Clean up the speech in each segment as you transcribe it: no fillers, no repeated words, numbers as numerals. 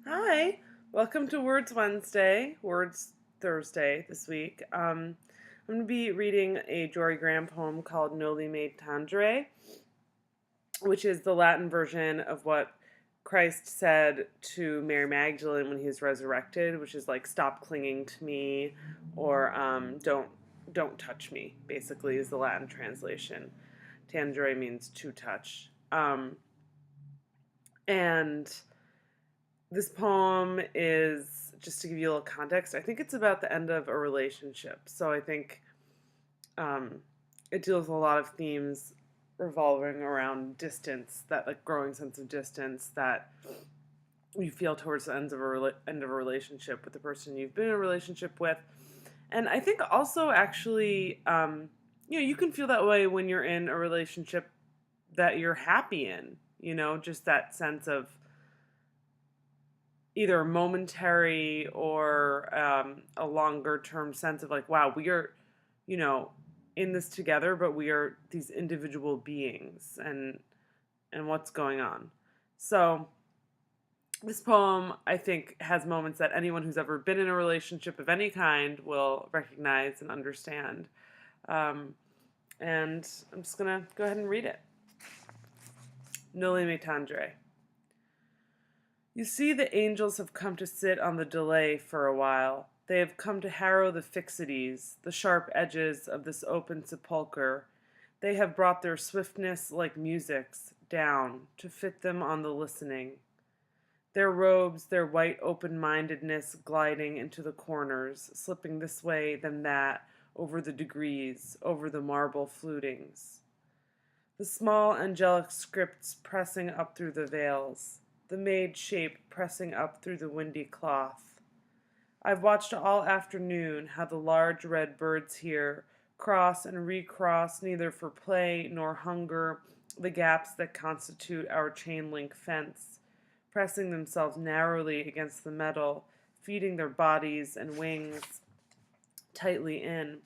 Hi, welcome to Words Wednesday, Words Thursday this week. I'm going to be reading a Jorie poem called Noli Tangere, which is the Latin version of what Christ said to Mary Magdalene when he was resurrected, which is like "Stop clinging to me," or "Don't touch me." Basically, is the Latin translation. Tangere means to touch, and this poem is, just to give you a little context, I think it's about the end of a relationship. So I think um, it deals with a lot of themes revolving around distance, that like growing sense of distance that you feel towards the end of a relationship with the person you've been in a relationship with. And I think also actually, you can feel that way when you're in a relationship that you're happy in, just that sense of either momentary or a longer term sense of like, wow, we are, you know, in this together, but we are these individual beings, and what's going on. So this poem, I think, has moments that anyone who's ever been in a relationship of any kind will recognize and understand. Um, and I'm just gonna go ahead and read it. Noli me tangere. You see, the angels have come to sit on the delay for a while. They have come to harrow the fixities, the sharp edges of this open sepulchre. They have brought their swiftness like music's down to fit them on the listening. Their robes, their white open mindedness gliding into the corners, slipping this way, then that, over the degrees, over the marble flutings. The small angelic scripts pressing up through the veils, the maid shape pressing up through the windy cloth. I've watched all afternoon how the large red birds here cross and recross, neither for play nor hunger, the gaps that constitute our chain link fence, pressing themselves narrowly against the metal, feeding their bodies and wings tightly in.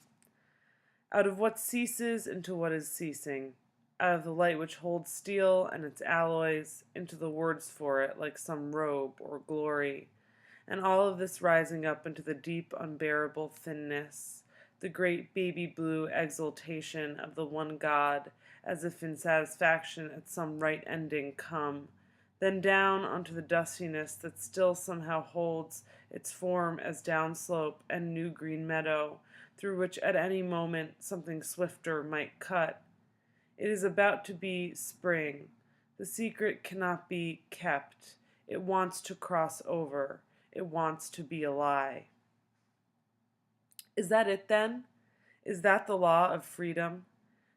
Out of what ceases into what is ceasing, out of the light which holds steel and its alloys into the words for it like some robe or glory, and all of this rising up into the deep unbearable thinness, the great baby blue exultation of the one God, as if in satisfaction at some right ending come, then down onto the dustiness that still somehow holds its form as downslope and new green meadow, through which at any moment something swifter might cut. It is about to be spring. The secret cannot be kept. It wants to cross over. It wants to be a lie. Is that it then? Is that the law of freedom?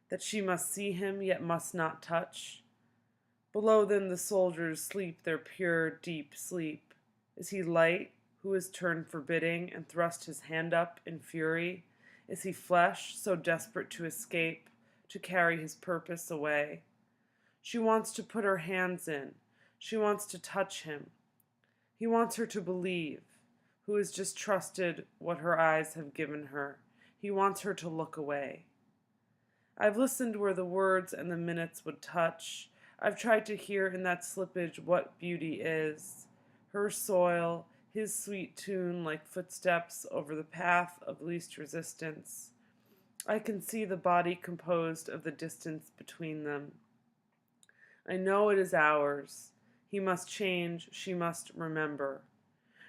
That she must see him yet must not touch? Below them the soldiers sleep their pure, deep sleep. Is he light, who has turned forbidding and thrust his hand up in fury? Is he flesh, so desperate to escape, to carry his purpose away? She wants to put her hands in. She wants to touch him. He wants her to believe, who has just trusted what her eyes have given her. He wants her to look away. I've listened where the words and the minutes would touch. I've tried to hear in that slippage what beauty is. Her soil, his sweet tune like footsteps over the path of least resistance. I can see the body composed of the distance between them. I know it is ours. He must change, she must remember.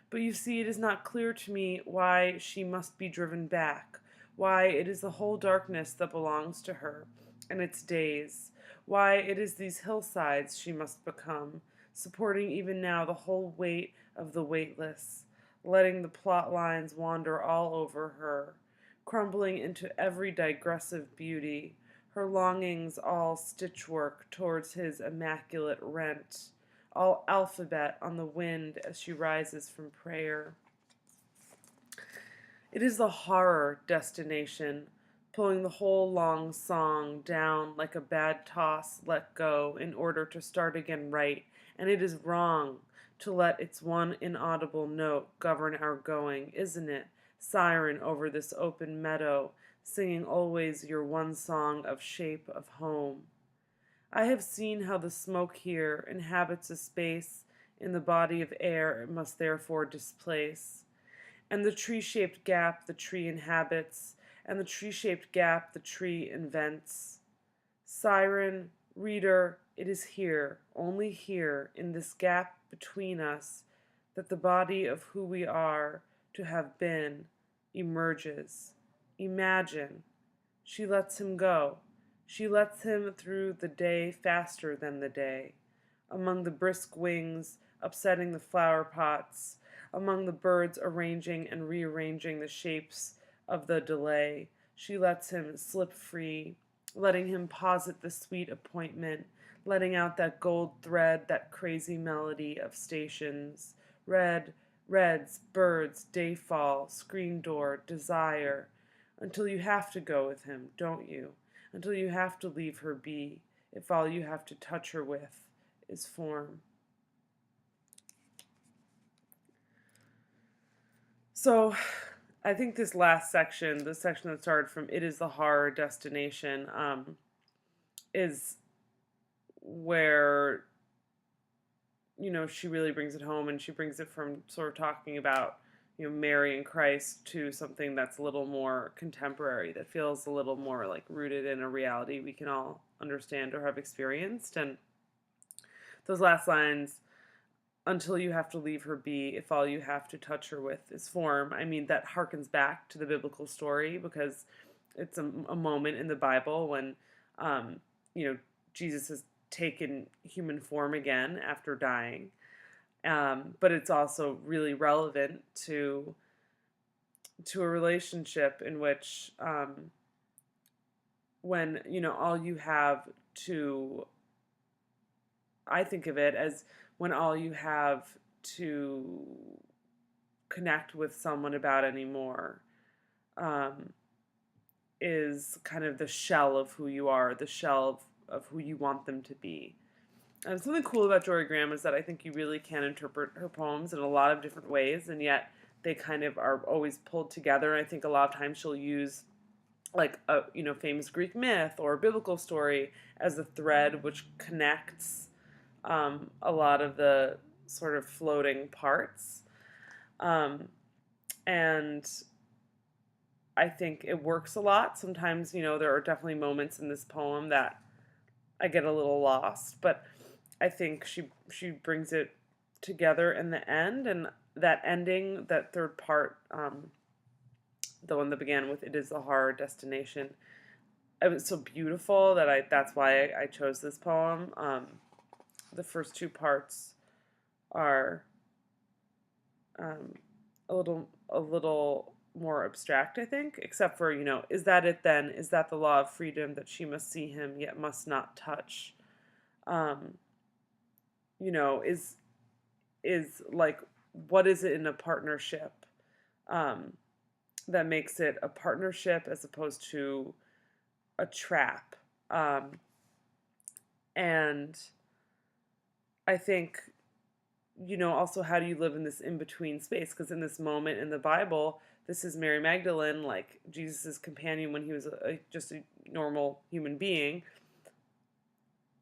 But you see, it is not clear to me why she must be driven back, why it is the whole darkness that belongs to her, and its days, why it is these hillsides she must become, supporting even now the whole weight of the weightless, letting the plot lines wander all over her, crumbling into every digressive beauty, her longings all stitchwork towards his immaculate rent, all alphabet on the wind as she rises from prayer. It is the horror destination, pulling the whole long song down like a bad toss let go in order to start again right, and it is wrong to let its one inaudible note govern our going, isn't it? Siren over this open meadow, singing always your one song of shape of home. I have seen how the smoke here inhabits a space in the body of air it must therefore displace. And the tree-shaped gap the tree inhabits, and the tree-shaped gap the tree invents. Siren, reader, it is here, only here, in this gap between us, that the body of who we are to have been emerges. Imagine. She lets him go. She lets him through the day faster than the day. Among the brisk wings, upsetting the flower pots, among the birds arranging and rearranging the shapes of the delay, she lets him slip free, letting him posit the sweet appointment, letting out that gold thread, that crazy melody of stations, reds, birds, dayfall, screen door, desire, until you have to go with him, don't you? Until you have to leave her be, if all you have to touch her with is form. So I think this last section, the section that started from "It is the horror destination," is where, she really brings it home, and she brings it from sort of talking about, Mary and Christ to something that's a little more contemporary, that feels a little more like rooted in a reality we can all understand or have experienced. And those last lines, until you have to leave her be, if all you have to touch her with is form. I mean, that harkens back to the biblical story, because it's a moment in the Bible when, Jesus has taken human form again after dying. But it's also really relevant to a relationship in which, when, all you have to, I think of it as when all you have to connect with someone about anymore is kind of the shell of who you are, the shell of who you want them to be. And something cool about Jorie Graham is that I think you really can interpret her poems in a lot of different ways, and yet they kind of are always pulled together. And I think a lot of times she'll use like a famous Greek myth or a biblical story as a thread which connects a lot of the sort of floating parts. And I think it works a lot. Sometimes, there are definitely moments in this poem that I get a little lost, but I think she brings it together in the end. And that ending, that third part, the one that began with "It is the horror destination," it was so beautiful that that's why I chose this poem. The first two parts are a little more abstract, I think, except for, is that it then? Is that the law of freedom, that she must see him yet must not touch? Is like, what is it in a partnership that makes it a partnership as opposed to a trap? And I think, also, how do you live in this in-between space? Because in this moment in the Bible, this is Mary Magdalene, like Jesus' companion when he was just a normal human being,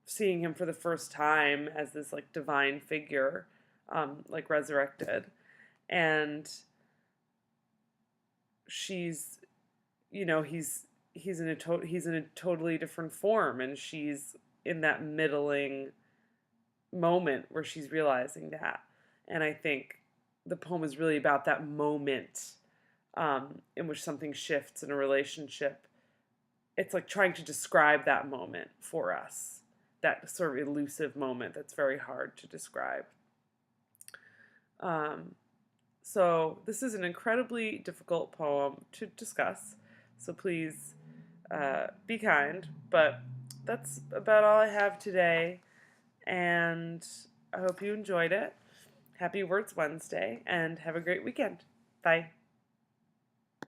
seeing him for the first time as this like divine figure, like resurrected. And she's, he's in a totally different form, and she's in that middling moment where she's realizing that. And I think the poem is really about that moment in which something shifts in a relationship. It's like trying to describe that moment for us, that sort of elusive moment that's very hard to describe. So this is an incredibly difficult poem to discuss, so please be kind, but that's about all I have today. And I hope you enjoyed it. Happy Words Wednesday, and have a great weekend. Bye.